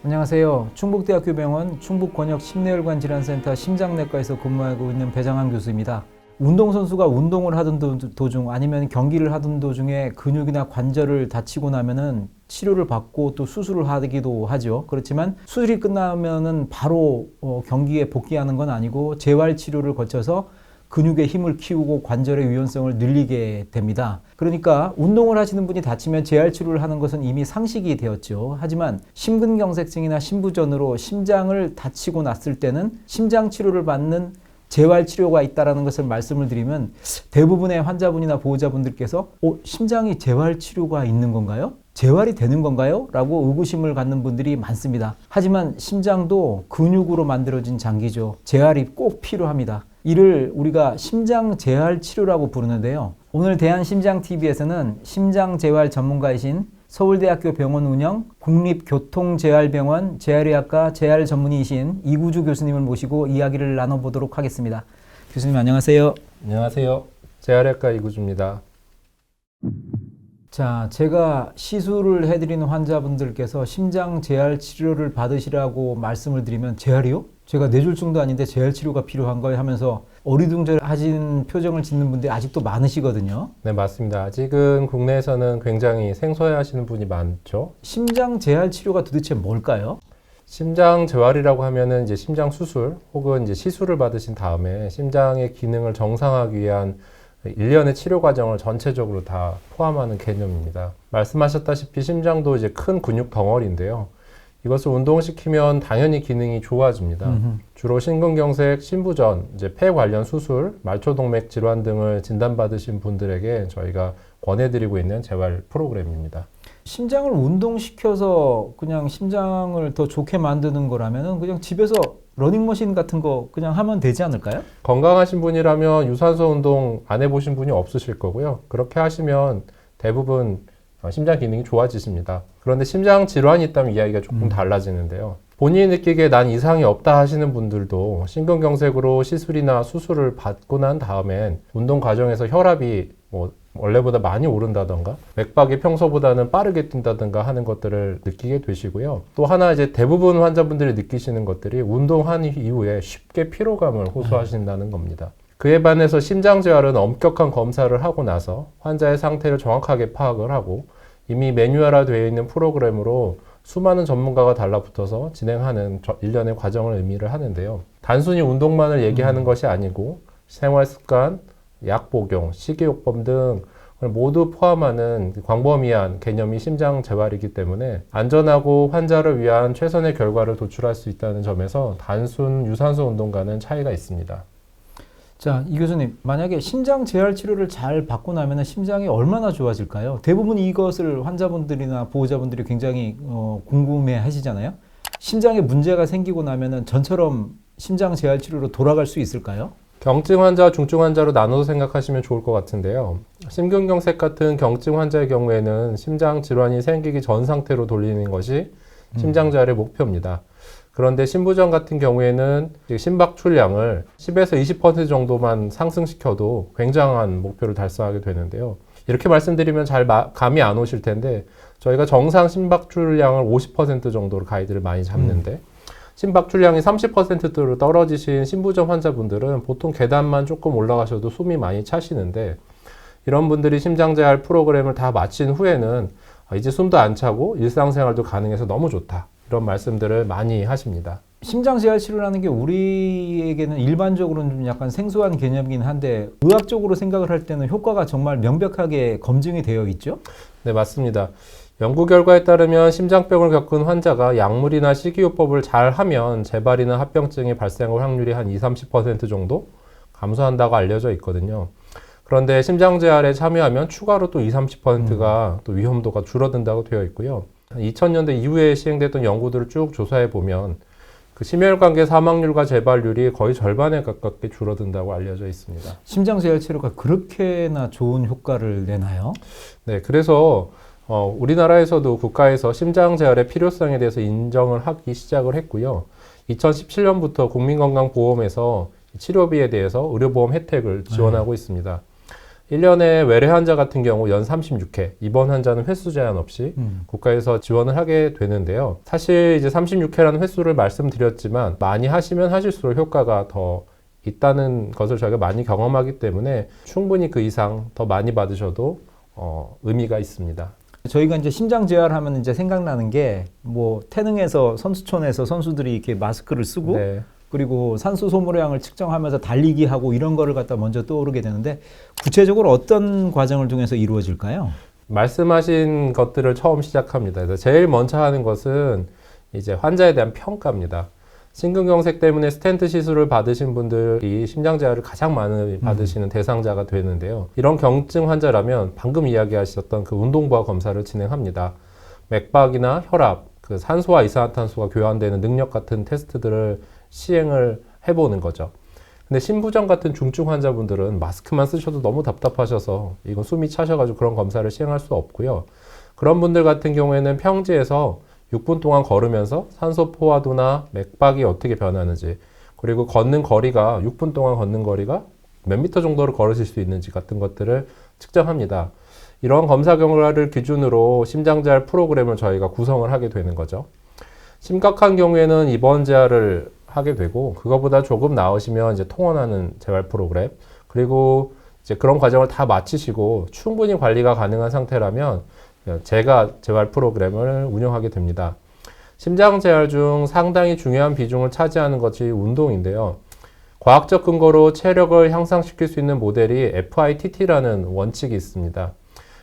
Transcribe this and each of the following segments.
안녕하세요. 충북대학교 병원 충북권역심내혈관 질환센터 심장내과에서 근무하고 있는 배장한 교수입니다. 운동선수가 운동을 하던 도중 아니면 경기를 하던 도중에 근육이나 관절을 다치고 나면은 치료를 받고 또 수술을 하기도 하죠. 그렇지만 수술이 끝나면은 바로 경기에 복귀하는 건 아니고 재활 치료를 거쳐서 근육의 힘을 키우고 관절의 유연성을 늘리게 됩니다. 그러니까 운동을 하시는 분이 다치면 재활 치료를 하는 것은 이미 상식이 되었죠. 하지만 심근경색증이나 심부전으로 심장을 다치고 났을 때는 심장 치료를 받는 재활 치료가 있다는 것을 말씀을 드리면 대부분의 환자분이나 보호자분들께서 심장이 재활 치료가 있는 건가요? 재활이 되는 건가요? 라고 의구심을 갖는 분들이 많습니다. 하지만 심장도 근육으로 만들어진 장기죠. 재활이 꼭 필요합니다. 이를 우리가 심장 재활 치료라고 부르는데요. 오늘 대한심장TV에서는 심장 재활 전문가이신 서울대학교 병원 운영 국립교통재활병원 재활의학과 재활 전문의이신 이구주 교수님을 모시고 이야기를 나눠보도록 하겠습니다. 교수님 안녕하세요. 안녕하세요. 재활의학과 이구주입니다. 자, 제가 시술을 해드리는 환자분들께서 심장 재활 치료를 받으시라고 말씀을 드리면 재활이요? 제가 뇌졸중도 아닌데 재활 치료가 필요한가요? 하면서 어리둥절하신 표정을 짓는 분들이 아직도 많으시거든요. 네, 맞습니다. 아직은 국내에서는 굉장히 생소해하시는 분이 많죠. 심장 재활 치료가 도대체 뭘까요? 심장 재활이라고 하면은 이제 심장 수술 혹은 이제 시술을 받으신 다음에 심장의 기능을 정상화하기 위한 일련의 치료 과정을 전체적으로 다 포함하는 개념입니다. 말씀하셨다시피 심장도 이제 큰 근육 덩어리인데요. 이것을 운동시키면 당연히 기능이 좋아집니다. 주로 심근경색, 심부전, 이제 폐 관련 수술, 말초동맥 질환 등을 진단받으신 분들에게 저희가 권해드리고 있는 재활 프로그램입니다. 심장을 운동시켜서 그냥 심장을 더 좋게 만드는 거라면 그냥 집에서 러닝머신 같은 거 그냥 하면 되지 않을까요? 건강하신 분이라면 유산소 운동 안 해보신 분이 없으실 거고요. 그렇게 하시면 대부분 심장 기능이 좋아지십니다. 그런데 심장 질환이 있다면 이야기가 조금 달라지는데요. 본인이 느끼기에 난 이상이 없다 하시는 분들도 심근경색으로 시술이나 수술을 받고 난 다음엔 운동 과정에서 혈압이 원래보다 많이 오른다던가 맥박이 평소보다는 빠르게 뛴다던가 하는 것들을 느끼게 되시고요. 또 하나 이제 대부분 환자분들이 느끼시는 것들이 운동한 이후에 쉽게 피로감을 호소하신다는 겁니다. 그에 반해서 심장재활은 엄격한 검사를 하고 나서 환자의 상태를 정확하게 파악을 하고 이미 매뉴얼화되어 있는 프로그램으로 수많은 전문가가 달라붙어서 진행하는 일련의 과정을 의미를 하는데요. 단순히 운동만을 얘기하는 것이 아니고 생활습관, 약 복용, 식이요법 등 모두 포함하는 광범위한 개념이 심장 재활이기 때문에 안전하고 환자를 위한 최선의 결과를 도출할 수 있다는 점에서 단순 유산소 운동과는 차이가 있습니다. 자, 이 교수님, 만약에 심장 재활 치료를 잘 받고 나면 심장이 얼마나 좋아질까요? 대부분 이것을 환자분들이나 보호자분들이 굉장히 궁금해 하시잖아요. 심장에 문제가 생기고 나면 전처럼 심장 재활 치료로 돌아갈 수 있을까요? 경증 환자, 중증 환자로 나눠서 생각하시면 좋을 것 같은데요. 심근경색 같은 경증 환자의 경우에는 심장 질환이 생기기 전 상태로 돌리는 것이 심장 재활의 목표입니다. 그런데 심부전 같은 경우에는 심박출량을 10에서 20% 정도만 상승시켜도 굉장한 목표를 달성하게 되는데요. 이렇게 말씀드리면 잘 감이 안 오실 텐데 저희가 정상 심박출량을 50% 정도로 가이드를 많이 잡는데 심박출량이 30%로 떨어지신 심부전 환자분들은 보통 계단만 조금 올라가셔도 숨이 많이 차시는데 이런 분들이 심장재활 프로그램을 다 마친 후에는 이제 숨도 안 차고 일상생활도 가능해서 너무 좋다. 이런 말씀들을 많이 하십니다. 심장 재활 치료라는 게 우리에게는 일반적으로는 좀 약간 생소한 개념이긴 한데 의학적으로 생각을 할 때는 효과가 정말 명백하게 검증이 되어 있죠? 네, 맞습니다. 연구 결과에 따르면 심장병을 겪은 환자가 약물이나 식이요법을 잘 하면 재발이나 합병증이 발생할 확률이 한 20-30% 정도 감소한다고 알려져 있거든요. 그런데 심장재활에 참여하면 추가로 또 20-30%가 또 위험도가 줄어든다고 되어 있고요. 2000년대 이후에 시행됐던 연구들을 쭉 조사해 보면 그 심혈관계 사망률과 재발률이 거의 절반에 가깝게 줄어든다고 알려져 있습니다. 심장 재활 치료가 그렇게나 좋은 효과를 내나요? 네, 그래서 우리나라에서도 국가에서 심장 재활의 필요성에 대해서 인정을 하기 시작을 했고요. 2017년부터 국민건강보험에서 치료비에 대해서 의료보험 혜택을 지원하고 있습니다. 1년에 외래 환자 같은 경우 연 36회, 입원 환자는 횟수 제한 없이 국가에서 지원을 하게 되는데요. 사실 이제 36회라는 횟수를 말씀드렸지만 많이 하시면 하실수록 효과가 더 있다는 것을 저희가 많이 경험하기 때문에 충분히 그 이상 더 많이 받으셔도 의미가 있습니다. 저희가 이제 심장 재활하면 이제 생각나는 게 뭐 태능에서 선수촌에서 선수들이 이렇게 마스크를 쓰고 네. 그리고 산소 소모량을 측정하면서 달리기 하고 이런 거를 갖다 먼저 떠오르게 되는데 구체적으로 어떤 과정을 통해서 이루어질까요? 말씀하신 것들을 처음 시작합니다. 그래서 제일 먼저 하는 것은 이제 환자에 대한 평가입니다. 심근경색 때문에 스텐트 시술을 받으신 분들이 심장재활을 가장 많이 받으시는 대상자가 되는데요. 이런 경증 환자라면 방금 이야기하셨던 그 운동부하 검사를 진행합니다. 맥박이나 혈압, 그 산소와 이산화탄소가 교환되는 능력 같은 테스트들을 시행을 해보는 거죠. 근데 신부전 같은 중증 환자분들은 마스크만 쓰셔도 너무 답답하셔서 이건 숨이 차셔가지고 그런 검사를 시행할 수 없고요. 그런 분들 같은 경우에는 평지에서 6분 동안 걸으면서 산소 포화도나 맥박이 어떻게 변하는지, 그리고 걷는 거리가 6분 동안 걷는 거리가 몇 미터 정도를 걸으실 수 있는지 같은 것들을 측정합니다. 이런 검사 결과를 기준으로 심장재활 프로그램을 저희가 구성을 하게 되는 거죠. 심각한 경우에는 입원 재활을 하게 되고, 그거보다 조금 나으시면 이제 통원하는 재활 프로그램, 그리고 이제 그런 과정을 다 마치시고 충분히 관리가 가능한 상태라면 제가 재활 프로그램을 운영하게 됩니다. 심장 재활 중 상당히 중요한 비중을 차지하는 것이 운동인데요. 과학적 근거로 체력을 향상시킬 수 있는 모델이 FITT라는 원칙이 있습니다.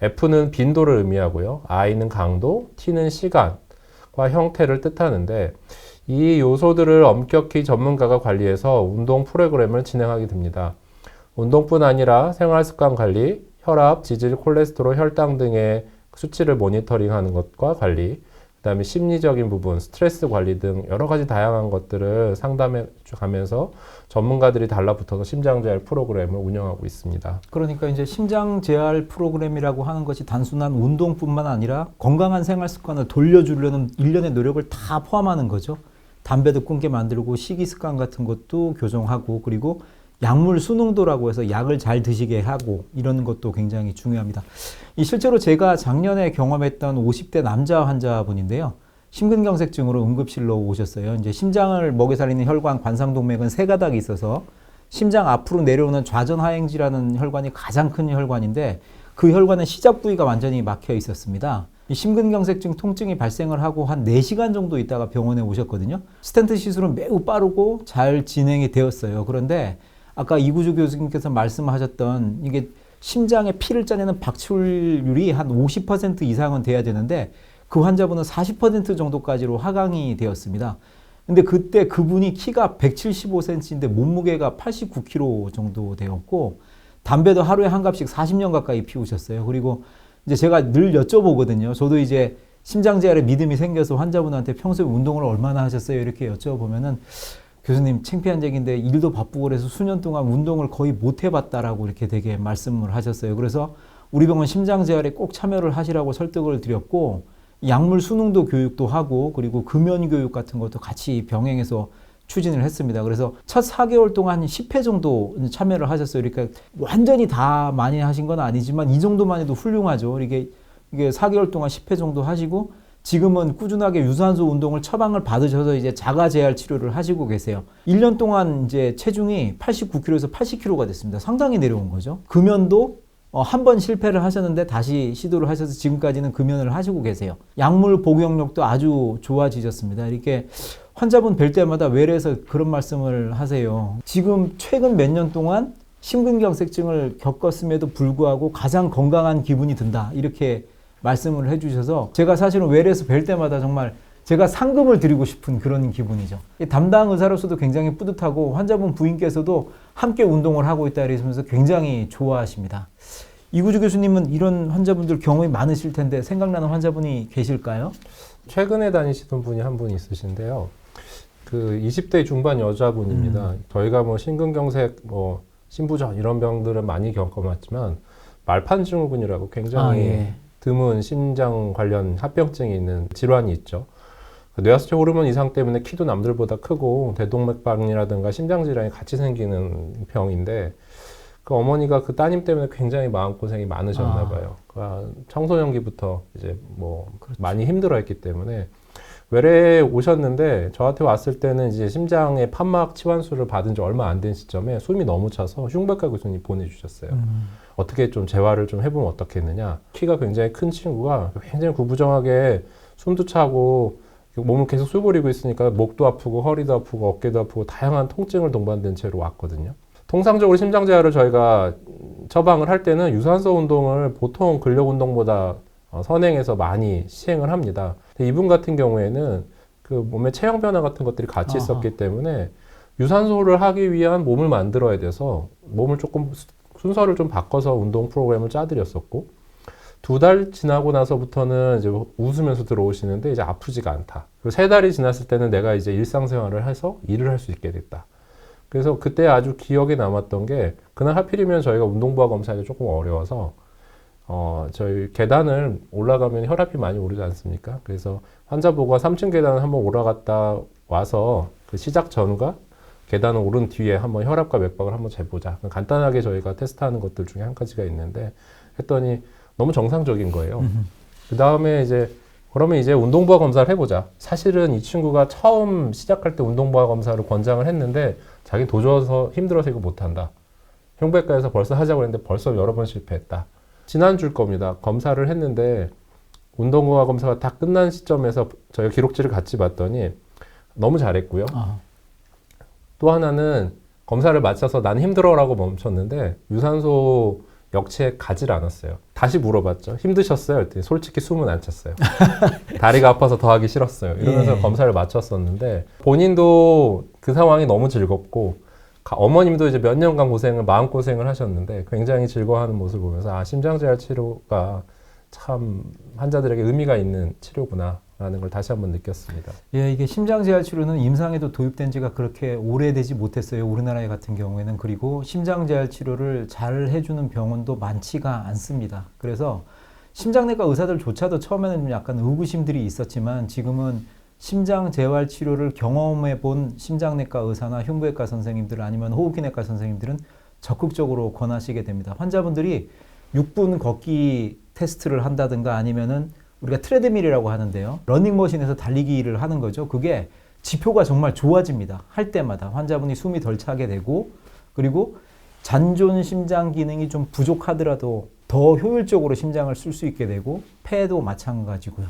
F는 빈도를 의미하고요. I는 강도, T는 시간과 형태를 뜻하는데, 이 요소들을 엄격히 전문가가 관리해서 운동 프로그램을 진행하게 됩니다. 운동뿐 아니라 생활습관 관리, 혈압, 지질, 콜레스테롤, 혈당 등의 수치를 모니터링하는 것과 관리, 그 다음에 심리적인 부분, 스트레스 관리 등 여러 가지 다양한 것들을 상담해 가면서 전문가들이 달라붙어서 심장재활 프로그램을 운영하고 있습니다. 그러니까 이제 심장 재활 프로그램이라고 하는 것이 단순한 운동뿐만 아니라 건강한 생활 습관을 돌려주려는 일련의 노력을 다 포함하는 거죠. 담배도 끊게 만들고 식이 습관 같은 것도 교정하고, 그리고 약물 순응도라고 해서 약을 잘 드시게 하고, 이런 것도 굉장히 중요합니다. 실제로 제가 작년에 경험했던 50대 남자 환자분인데요. 심근경색증으로 응급실로 오셨어요. 이제 심장을 먹여 살리는 혈관 관상동맥은 세 가닥이 있어서 심장 앞으로 내려오는 좌전하행지라는 혈관이 가장 큰 혈관인데, 그 혈관의 시작 부위가 완전히 막혀 있었습니다. 이 심근경색증 통증이 발생을 하고 한 4시간 정도 있다가 병원에 오셨거든요. 스텐트 시술은 매우 빠르고 잘 진행이 되었어요. 그런데 아까 이구주 교수님께서 말씀하셨던 이게 심장에 피를 짜내는 박출률이 한 50% 이상은 돼야 되는데 그 환자분은 40% 정도까지로 하강이 되었습니다. 근데 그때 그분이 키가 175cm인데 몸무게가 89kg 정도 되었고, 담배도 하루에 한 갑씩 40년 가까이 피우셨어요. 그리고 이제 제가 늘 여쭤보거든요. 저도 이제 심장재활에 믿음이 생겨서 환자분한테 평소에 운동을 얼마나 하셨어요? 이렇게 여쭤보면은, 교수님 창피한 얘기인데 일도 바쁘고 그래서 수년 동안 운동을 거의 못 해봤다라고 이렇게 되게 말씀을 하셨어요. 그래서 우리 병원 심장재활에 꼭 참여를 하시라고 설득을 드렸고, 약물 순응도 교육도 하고, 그리고 금연 교육 같은 것도 같이 병행해서 추진을 했습니다. 그래서 첫 4개월 동안 한 10회 정도 참여를 하셨어요. 그러니까 완전히 다 많이 하신 건 아니지만 이 정도만 해도 훌륭하죠. 이게 4개월 동안 10회 정도 하시고, 지금은 꾸준하게 유산소 운동을 처방을 받으셔서 이제 자가 재활 치료를 하시고 계세요. 1년 동안 이제 체중이 89kg에서 80kg가 됐습니다. 상당히 내려온 거죠. 금연도 한 번 실패를 하셨는데 다시 시도를 하셔서 지금까지는 금연을 하시고 계세요. 약물 복용력도 아주 좋아지셨습니다. 이렇게 환자분 뵐 때마다 외래에서 그런 말씀을 하세요. 지금 최근 몇 년 동안 심근경색증을 겪었음에도 불구하고 가장 건강한 기분이 든다, 이렇게 말씀을 해주셔서 제가 사실은 외래에서 뵐 때마다 정말 제가 상금을 드리고 싶은 그런 기분이죠. 담당 의사로서도 굉장히 뿌듯하고 환자분 부인께서도 함께 운동을 하고 있다 이러면서 굉장히 좋아하십니다. 이구주 교수님은 이런 환자분들 경험이 많으실 텐데 생각나는 환자분이 계실까요? 최근에 다니시던 분이 한 분 있으신데요. 그 20대 중반 여자분입니다. 저희가 뭐 심근경색, 뭐 심부전 이런 병들은 많이 겪어봤지만 말판증후군이라고 굉장히 드문 심장 관련 합병증이 있는 질환이 있죠. 뇌하수체 호르몬 이상 때문에 키도 남들보다 크고 대동맥박이라든가 심장 질환이 같이 생기는 병인데, 그 어머니가 그 따님 때문에 굉장히 마음고생이 많으셨나 봐요. 청소년기부터 이제 뭐 많이 힘들어했기 때문에 외래에 오셨는데 저한테 왔을 때는 이제 심장의 판막 치환술을 받은 지 얼마 안 된 시점에 숨이 너무 차서 흉부외과 교수님 보내주셨어요. 어떻게 좀 재활을 좀 해보면 어떻겠느냐. 키가 굉장히 큰 친구가 굉장히 구부정하게 숨도 차고 몸을 계속 수그리고 있으니까 목도 아프고 허리도 아프고 어깨도 아프고 다양한 통증을 동반된 채로 왔거든요. 통상적으로 심장재활을 저희가 처방을 할 때는 유산소 운동을 보통 근력 운동보다 선행해서 많이 시행을 합니다. 근데 이분 같은 경우에는 그 몸의 체형 변화 같은 것들이 같이 있었기 때문에 유산소를 하기 위한 몸을 만들어야 돼서 몸을 조금 순서를 좀 바꿔서 운동 프로그램을 짜드렸었고 2달 지나고 나서부터는 이제 웃으면서 들어오시는데 이제 아프지가 않다. 그리고 3달이 지났을 때는 내가 이제 일상생활을 해서 일을 할 수 있게 됐다. 그래서 그때 아주 기억에 남았던 게 그날 하필이면 저희가 운동부하 검사하기 조금 어려워서 저희 계단을 올라가면 혈압이 많이 오르지 않습니까? 그래서 환자보고 3층 계단을 한번 올라갔다 와서 그 시작 전과 계단을 오른 뒤에 한번 혈압과 맥박을 한번 재보자. 간단하게 저희가 테스트하는 것들 중에 한 가지가 있는데 했더니 너무 정상적인 거예요. 그 다음에 이제 그러면 이제 운동부하 검사를 해보자. 사실은 이 친구가 처음 시작할 때 운동부하 검사를 권장을 했는데 자기 도져서 힘들어서 이거 못한다. 흉부외과에서 벌써 하자고 했는데 벌써 여러 번 실패했다. 지난주일 겁니다. 검사를 했는데 운동부하 검사가 다 끝난 시점에서 저희가 기록지를 같이 봤더니 너무 잘했고요. 또 하나는 검사를 마쳐서 난 힘들어라고 멈췄는데 유산소 역치에 가질 않았어요. 다시 물어봤죠. 힘드셨어요? 그랬더니 솔직히 숨은 안 찼어요. 다리가 아파서 더 하기 싫었어요. 이러면서 검사를 마쳤었는데 본인도 그 상황이 너무 즐겁고 어머님도 이제 몇 년간 마음고생을 하셨는데 굉장히 즐거워하는 모습을 보면서 심장재활 치료가 참 환자들에게 의미가 있는 치료구나 라는 걸 다시 한번 느꼈습니다. 예, 이게 심장재활 치료는 임상에도 도입된 지가 그렇게 오래되지 못했어요. 우리나라 같은 경우에는. 그리고 심장재활 치료를 잘 해주는 병원도 많지가 않습니다. 그래서 심장내과 의사들조차도 처음에는 좀 약간 의구심들이 있었지만 지금은 심장재활 치료를 경험해 본 심장내과 의사나 흉부외과 선생님들 아니면 호흡기내과 선생님들은 적극적으로 권하시게 됩니다. 환자분들이 6분 걷기 테스트를 한다든가 아니면은 우리가 트레드밀이라고 하는데요. 러닝머신에서 달리기를 하는 거죠. 그게 지표가 정말 좋아집니다. 할 때마다 환자분이 숨이 덜 차게 되고 그리고 잔존 심장 기능이 좀 부족하더라도 더 효율적으로 심장을 쓸 수 있게 되고 폐도 마찬가지고요.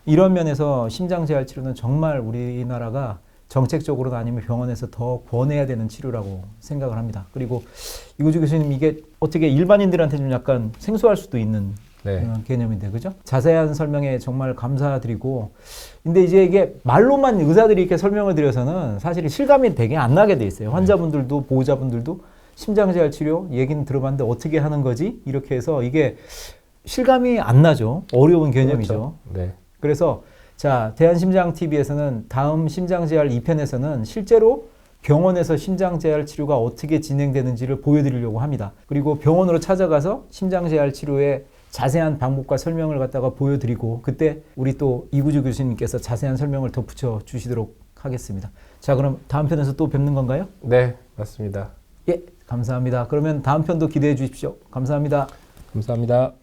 이런 면에서 심장재활 치료는 정말 우리나라가 정책적으로나 아니면 병원에서 더 권해야 되는 치료라고 생각을 합니다. 그리고 이구주 교수님 이게 어떻게 일반인들한테 좀 약간 생소할 수도 있는 그런 개념인데, 그죠? 자세한 설명에 정말 감사드리고, 근데 이제 이게 말로만 의사들이 이렇게 설명을 드려서는 사실 실감이 되게 안 나게 돼 있어요. 환자분들도 보호자분들도 심장재활 치료 얘기는 들어봤는데 어떻게 하는 거지? 이렇게 해서 이게 실감이 안 나죠. 어려운 개념이죠. 그렇죠. 네. 그래서 자, 대한심장TV에서는 다음 심장재활 2편에서는 실제로 병원에서 심장재활 치료가 어떻게 진행되는지를 보여드리려고 합니다. 그리고 병원으로 찾아가서 심장재활 치료의 자세한 방법과 설명을 갖다가 보여드리고 그때 우리 또 이구주 교수님께서 자세한 설명을 덧붙여 주시도록 하겠습니다. 자, 그럼 다음 편에서 또 뵙는 건가요? 네, 맞습니다. 예, 감사합니다. 그러면 다음 편도 기대해 주십시오. 감사합니다. 감사합니다.